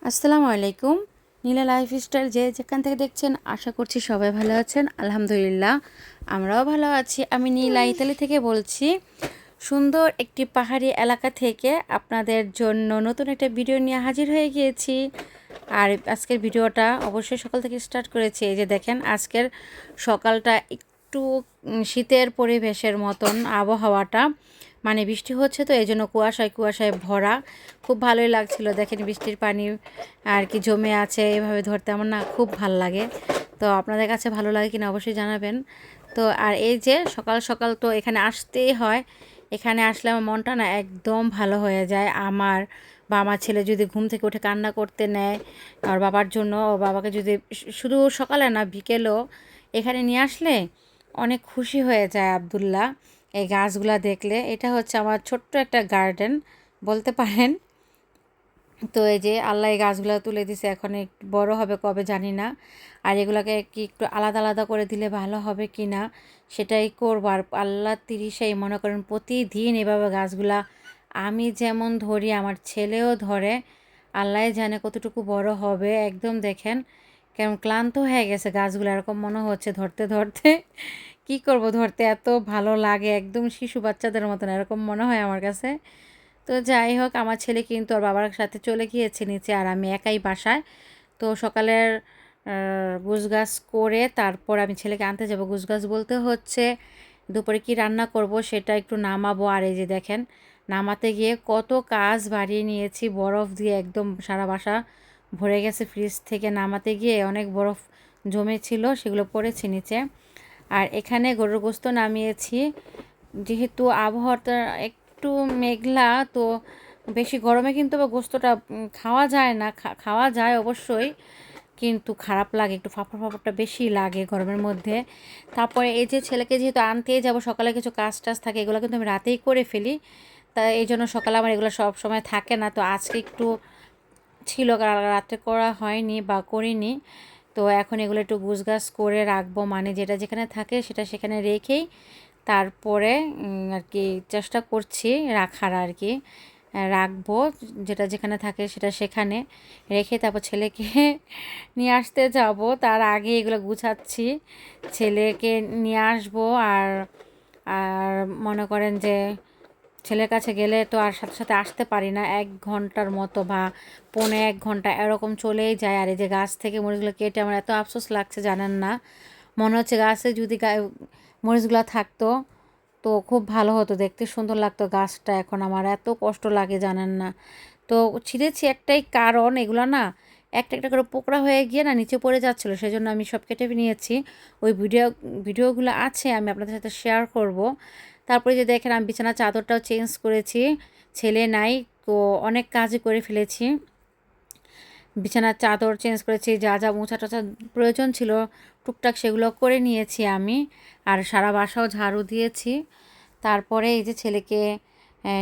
আসসালামু আলাইকুম। নীলা লাইফস্টাইল যে যেখান থেকে দেখছেন আশা করছি সবাই ভালো আছেন। আলহামদুলিল্লাহ আমরাও ভালো আছি। আমি নীলা ইতালি থেকে বলছি। সুন্দর একটি পাহাড়ি এলাকা থেকে আপনাদের জন্য নতুন একটা ভিডিও নিয়ে হাজির হয়ে গিয়েছি। আর আজকের ভিডিওটা অবশ্যই সকাল থেকে স্টার্ট করেছি। এই যে দেখেন আজকের সকালটা একটু শীতের পরিবেশের মতন আবহাওয়াটা, মানে বৃষ্টি হচ্ছে তো এই জন্য কুয়াশায় কুয়াশায় ভরা, খুব ভালোই লাগছিল। দেখেন বৃষ্টির পানি আর কি জমে আছে, এভাবে ধরতে আমার না খুব ভাল লাগে। তো আপনাদের কাছে ভালো লাগে কিনা অবশ্যই জানাবেন। তো আর এই যে সকাল সকাল তো এখানে আসতেই হয়। এখানে আসলে আমার মনটা না একদম ভালো হয়ে যায়। আমার বা আমার ছেলে যদি ঘুম থেকে উঠে কান্না করতে নেয় আর বাবার জন্য, ও বাবাকে যদি শুধু সকালে না বিকেলেও এখানে নিয়ে আসলে অনেক খুশি হয়ে যায় আব্দুল্লাহ এই গাছগুলা দেখলে। এটা হচ্ছে আমার ছোট্ট একটা গার্ডেন বলতে পারেন। তো এই যে আল্লাহ এই গাছগুলো তুলে দিছে, এখন একটু বড় হবে কবে জানি না। আর এগুলোকে কি একটু আলাদা আলাদা করে দিলে ভালো হবে কি না সেটাই করবো। আর আল্লাহ তিরিশেই মনে করেন প্রতিদিন এভাবে গাছগুলা আমি যেমন ধরি আমার ছেলেও ধরে। আল্লাহ জানে কতটুকু বড় হবে। একদম দেখেন কেমন ক্লান্ত হয়ে গেছে গাছগুলো, এরকম মনে হচ্ছে ধরতে ধরতে কি করব, ধরতে এত ভালো লাগে, একদম শিশু বাচ্চাদের মতন এরকম মনে হয় আমার কাছে। তো যাই হোক, আমার ছেলে কিন্তু ওর বাবার সাথে চলে গিয়েছে নিচে, আর আমি একাই বাসায়। তো সকালের গুছগাছ করে তারপর আমি ছেলেকে আনতে যাব। গুছগাছ বলতে হচ্ছে দুপুরে কি রান্না করব সেটা একটু নামাবো। আর এই যে দেখেন নামাতে গিয়ে কত কাজ বাড়িয়ে নিয়েছি, বরফ দিয়ে একদম সারা বাসা ভরে গেছে। ফ্রিজ থেকে নামাতে গিয়ে অনেক বরফ জমেছিল, সেগুলো পড়েছে নিচে। আর এখানে গরুর গোস্ত নামিয়েছি। যেহেতু আবহাওয়াটা একটু মেঘলা, তো বেশি গরমে কিন্তু বা গোস্তটা খাওয়া যায় না। খাওয়া যায় অবশ্যই, কিন্তু খারাপ লাগে, একটু ফাঁপড় ফাঁপড়টা বেশি লাগে গরমের মধ্যে। তারপরে এই যে ছেলেকে যেহেতু আনতেই যাব, সকালে কিছু কাজ টাজ থাকে, এগুলো কিন্তু আমি রাতেই করে ফেলি। তাই এই জন্য সকালে আমার এগুলো সব সময় থাকে না। তো আজকে একটু ছিল, রাতে করা হয়নি বা করিনি। তো এখন এগুলো একটু গুছগাছ করে রাখবো, মানে যেটা যেখানে থাকে সেটা সেখানে রেখেই তারপরে আর কি চেষ্টা করছি রাখার আর কি। রাখবো যেটা যেখানে থাকে সেটা সেখানে রেখে তারপর ছেলেকে নিয়ে আসতে যাব। তার আগে এগুলো গুছাচ্ছি, ছেলেকে নিয়ে আসবো। আর আর মনে করেন যে ছেলের কাছে গেলে তো আর সাথে সাথে আসতে পারি না, 1 ঘন্টার মতো বা 1.25 ঘন্টা এরকম চলেই যায়। আর এই যে গাছ থেকে মরিচগুলো কেটে আমার এত আফসোস লাগছে জানেন না। মনে হচ্ছে গাছে যদি মরিচগুলো থাকতো তো খুব ভালো হতো, দেখতে সুন্দর লাগতো গাছটা। এখন আমার এত কষ্ট লাগে জানেন না। তো ছিঁড়েছি একটাই কারণ, এগুলো না একটা একটা করে পোকরা হয়ে গিয়ে না নিচে পড়ে যাচ্ছিলো, সেজন্য আমি সব কেটে নিয়েছি। ওই ভিডিওগুলো আছে, আমি আপনাদের সাথে শেয়ার করব। তারপরে যে দেখেন আমি বিছানার চাদরটাও চেঞ্জ করেছি, ছেলে নাই তো অনেক কাজই করে ফেলেছি। বিছানার চাদর চেঞ্জ করেছি, যা যা মোছা টোছা প্রয়োজন ছিল টুকটাক সেগুলো করে নিয়েছি আমি। আর সারা বাসাও ঝাড়ু দিয়েছি। তারপরে এই যে ছেলেকে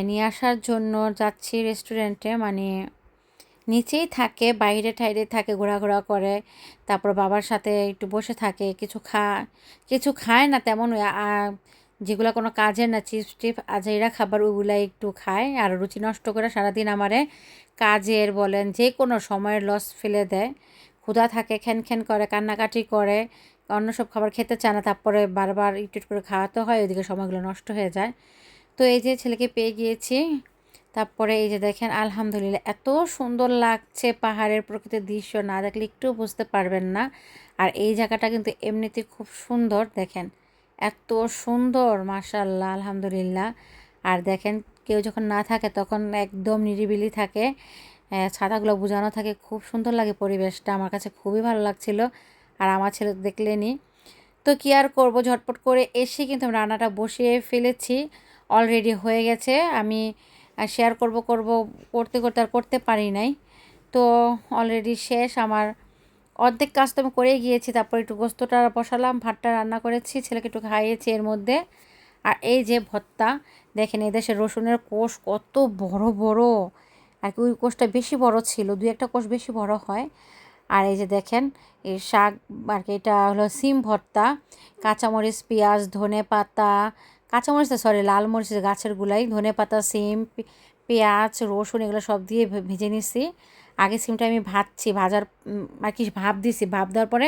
নিয়ে আসার জন্য যাচ্ছি রেস্টুরেন্টে, মানে নিচেই থাকে, বাইরে টাইরে থাকে, ঘোরাঘোরা করে। তারপর বাবার সাথে একটু বসে থাকে, কিছু খায় না তেমন। যেগুলো কোনো কাজের না, চিপস টিপ আজাইরা খাবার ওগুলাই একটু খায়। আর রুচি নষ্ট করে সারাদিন আমারে কাজের বলেন যে কোনো সময়ের লস ফেলে দেয়। ক্ষুধা থাকে, খ্যান খ্যান করে, কান্নাকাটি করে, অন্য সব খাবার খেতে চায় না। তারপরে বারবার একটু একটু করে খাওয়াতে হয়, ওইদিকে সময়গুলো নষ্ট হয়ে যায়। তো এই যে ছেলেকে পেয়ে গিয়েছি। তারপরে এই যে দেখেন আলহামদুলিল্লাহ এত সুন্দর লাগছে, পাহাড়ের প্রকৃতির দৃশ্য না দেখলে একটু বুঝতে পারবেন না। আর এই জায়গাটা কিন্তু এমনিতে খুব সুন্দর, দেখেন এত সুন্দর মাশাআল্লাহ আলহামদুলিল্লাহ। আর দেখেন কেউ যখন না থাকে তখন একদম নিরিবিলি থাকে, ছাতাগুলো বুঝানো থাকে, খুব সুন্দর লাগে পরিবেশটা, আমার কাছে খুবই ভালো লাগছিল। আর আমার ছেলে দেখলেনি। তো কি আর করব, ঝটপট করে এসে কিন্তু আমি রান্নাটা বসিয়ে ফেলেছি, অলরেডি হয়ে গেছে। আমি শেয়ার করব করতে করতে আর করতে পারি নাই। তো অলরেডি শেষ আমার, অর্ধেক কাজ তো আমি করেই গিয়েছি। তারপর একটু গোস্তটা বসালাম, ভাতটা রান্না করেছি, ছেলেকে একটু খাইয়েছি এর মধ্যে। আর এই যে ভর্তা, দেখেন এদেশে রসুনের কোষ কত বড় বড়, আর কি ওই কোষটা বেশি বড় ছিল, 2-1টা কোষ বেশি বড় হয়। আর এই যে দেখেন এই শাক আর কি, এটা হলো সিম ভর্তা, কাঁচামরিচ পেঁয়াজ ধনে পাতা, কাঁচামরিচ সরি লাল মরিচ গাছের গুলাই, ধনে পাতা সিম পেঁয়াজ রসুন এগুলো সব দিয়ে ভেজে নিছি। আগে সিমটা আমি ভাজার আর কি ভাপ দিছি, ভাপ দেওয়ার পরে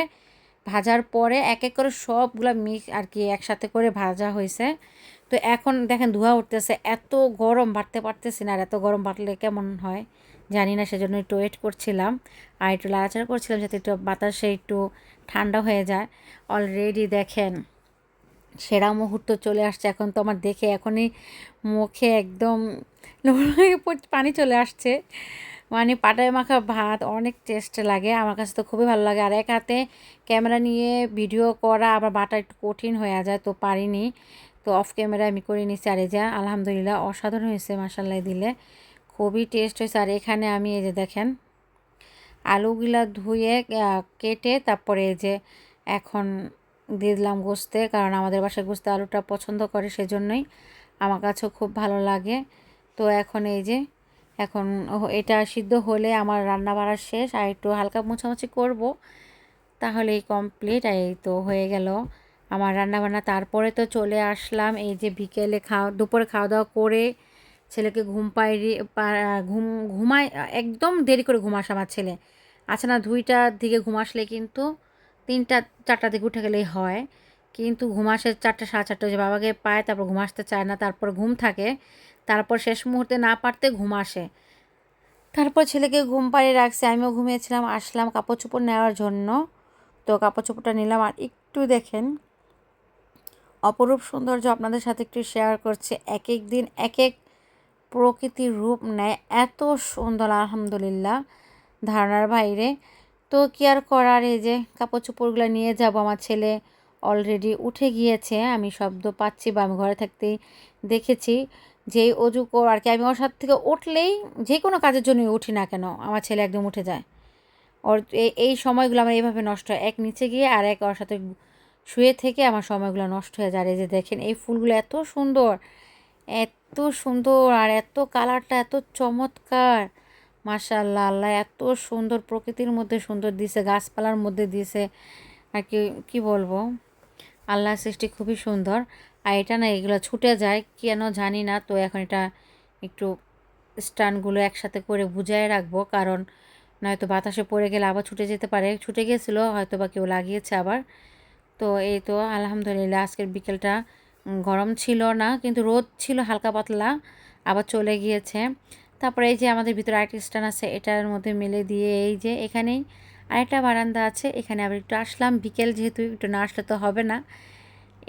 ভাজার পরে এক এক করে সবগুলো মিক্স আর কি একসাথে করে ভাজা হয়েছে। তো এখন দেখেন ধোঁয়া উঠতেছে, এত গরম বাড়তে পারতেছি না, আর এত গরম বাড়লে কেমন হয় জানি না, সেজন্য একটু ওয়েট করছিলাম আর একটু লাড়াচাড়া করছিলাম যাতে একটু বাতাসে একটু ঠান্ডা হয়ে যায়। অলরেডি দেখেন সেরা মুহূর্ত চলে আসছে, এখন তো আমার দেখে এখনই মুখে একদম পানি চলে আসছে। মানে পাটায় মাখা ভাত অনেক টেস্ট লাগে, আমার কাছে তো খুবই ভালো লাগে। আর এক হাতে ক্যামেরা নিয়ে ভিডিও করা আবার বাটা একটু কঠিন হয়ে যায়, তো পারিনি, তো অফ ক্যামেরা আমি করে নিচ্ছি। আর এই যে আলহামদুলিল্লাহ অসাধারণ হয়েছে, মাসাল্লাহ দিলে খুবই টেস্ট হয়েছে। আর এখানে আমি এই যে দেখেন আলুগুলা ধুয়ে কেটে তারপরে এই যে এখন দিয়ে দিলাম গোস্তে, কারণ আমাদের বাসায় গোস্তে আলুটা পছন্দ করে, সেজন্যই আমার কাছেও খুব ভালো লাগে। তো এখন এই যে এখন এটা সিদ্ধ হলে আমার রান্না বাড়া শেষ, আর একটু হালকা মোছামুছি করব, তাহলেই কমপ্লিট। আর এই তো হয়ে গেল আমার রান্নাবান্না। তারপরে তো চলে আসলাম এই যে বিকেলে দুপুরে খাওয়া দাওয়া করে ছেলেকে ঘুম পাড়িয়ে ঘুমায়, একদম দেরি করে ঘুম আসে আমার ছেলে। আচ্ছা না, 2টার দিকে ঘুম আসলে কিন্তু 3টা 4টার দিকে উঠে গেলেই হয়, কিন্তু ঘুম আসে 4টা 4:30 যে বাবাকে পায়, তারপর ঘুম আসতে চায় না, তারপর ঘুম থাকে, তারপর শেষ মুহূর্তে না পারতে ঘুম আসে। তারপর ছেলেকে ঘুম পাড়িয়ে রাখছি, আমিও ঘুমিয়েছিলাম, আসলাম কাপড় চোপড় নেওয়ার জন্য। তো কাপড় চোপড়টা নিলাম, আর একটু দেখেন অপরূপ সৌন্দর্য আপনাদের সাথে একটু শেয়ার করছে। এক এক দিন এক এক প্রকৃতির রূপ নেয়, এত সুন্দর আলহামদুলিল্লাহ ধারণার বাইরে। তো কি আর করার, এই যে কাপড় চোপড়গুলো নিয়ে যাব, আমার ছেলে অলরেডি উঠে গিয়েছে, আমি শব্দ পাচ্ছি বা আমি ঘরে থাকতেই দেখেছি যেই অজু আর কি আমি ওর সাথে থেকে উঠলেই যে কোনো কাজের জন্যই উঠি না কেন আমার ছেলে একদম উঠে যায়। ওর এই সময়গুলো আমার এইভাবে নষ্ট হয়, এক নিচে গিয়ে আর এক ওর সাথে শুয়ে থেকে আমার সময়গুলো নষ্ট হয়ে যায়। এই যে দেখেন এই ফুলগুলো এত সুন্দর, এত সুন্দর, আর এত কালারটা এত চমৎকার, মাশাআল্লাহ, আল্লাহ এত সুন্দর প্রকৃতির মধ্যে সুন্দর দিছে, গাছপালার মধ্যে দিছে, আর কি কি বলবো, আল্লাহর সৃষ্টি খুবই সুন্দর। আর এটা না এগুলো ছুটে যায় কেন জানি না, তো এখন এটা একটু স্টানগুলো একসাথে করে বুঝায় রাখবো, কারণ নয়তো বাতাসে পড়ে গেলে আবার ছুটে যেতে পারে, ছুটে গেছিলো হয়তো বা কেউ লাগিয়েছে আবার। তো এই তো আলহামদুলিল্লাহ আজকের বিকেলটা গরম ছিল না, কিন্তু রোদ ছিল হালকা পাতলা, আবার চলে গিয়েছে। তারপরে এই যে আমাদের ভিতরে আরেকটা স্ট্যান্ড আছে, এটার মধ্যে মেলে দিয়ে এই যে এখানেই আরেকটা বারান্দা আছে, এখানে আবার একটু আসলাম, বিকেল যেহেতু একটু না আসলে তো হবে না।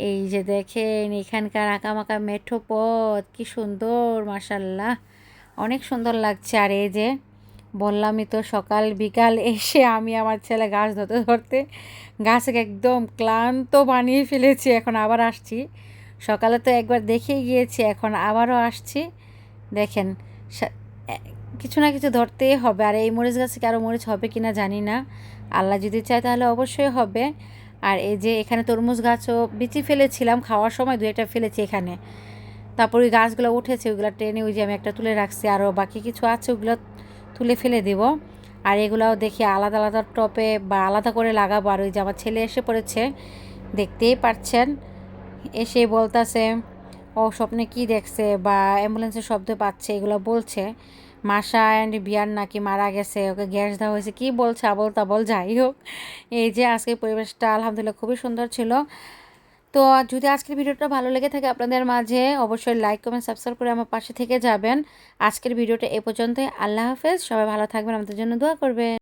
এই যে দেখেন এখানকার আঁকামাকা মেঠো পথ কি সুন্দর, মাশাল্লাহ অনেক সুন্দর লাগছে। আর এই যে বললামই তো সকাল বিকাল এসে আমি আমার ছেলে গাছ ধরতে ধরতে গাছকে একদম ক্লান্ত বানিয়ে ফেলেছি, এখন আবার আসছি। সকালে তো একবার দেখেই গিয়েছি, এখন আবারও আসছি। দেখেন কিছু না কিছু ধরতেই হবে, আর এই মরিচ গাছে কি আরও মরিচ হবে কি না জানি না, আল্লাহ যদি চায় তাহলে অবশ্যই হবে। আর এই যে এখানে তরমুজ গাছও বিচি ফেলেছিলাম, খাওয়ার সময় 2-1টা ফেলেছি এখানে, তারপর ওই গাছগুলো উঠেছে, ওইগুলো টেনে ওই যে আমি একটা তুলে রাখছি, আরও বাকি কিছু আছে ওগুলো তুলে ফেলে দেব। আর এগুলাও দেখি আলাদা আলাদা টপে বা আলাদা করে লাগাবো। আর ওই যে আমার ছেলে এসে পড়েছে, দেখতেই পাচ্ছেন, এসে বলতাছে ও স্বপ্নে কি দেখছে বা অ্যাম্বুলেন্সের শব্দ পাচ্ছে, এগুলো বলছে মাসা অ্যান্ড বিয়ার নাকি মারা গেছে, ওকে গ্যাস দেওয়া হয়েছে, কি বলছে আবল তাবল, যাই হোক। এই যে আজকের পরিবেশটা আলহামদুলিল্লাহ খুবই সুন্দর ছিল। তো যদি আজকের ভিডিওটা ভালো লেগে থাকে আপনাদের মাঝে, অবশ্যই লাইক কমেন্ট সাবস্ক্রাইব করে আমার পাশে থেকে যাবেন। আজকের ভিডিওটা এ পর্যন্তই, আল্লাহ হাফেজ, সবাই ভালো থাকবেন, আমাদের জন্য দোয়া করবেন।